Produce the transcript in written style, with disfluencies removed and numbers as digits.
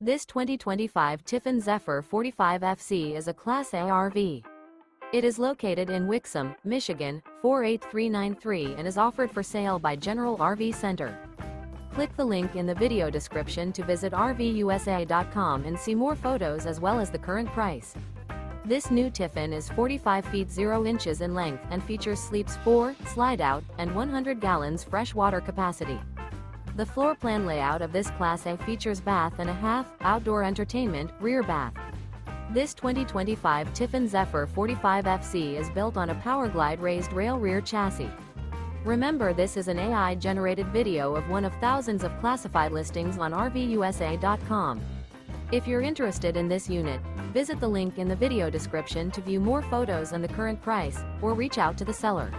This 2025 Tiffin Zephyr 45FC is a Class A RV. It is located in Wixom, Michigan, 48393 and is offered for sale by General RV Center. Click the link in the video description to visit RVUSA.com and see more photos as well as the current price. This new Tiffin is 45 feet 0 inches in length and features sleeps 4, Slideout, and 100 gallons fresh water capacity. The floor plan layout of this Class A features bath and a half, outdoor entertainment, rear bath. This 2025 Tiffin Zephyr 45FC is built on a PowerGlide Raised Rail Rear chassis. Remember, this is an AI-generated video of one of thousands of classified listings on RVUSA.com. If you're interested in this unit, visit the link in the video description to view more photos and the current price, or reach out to the seller.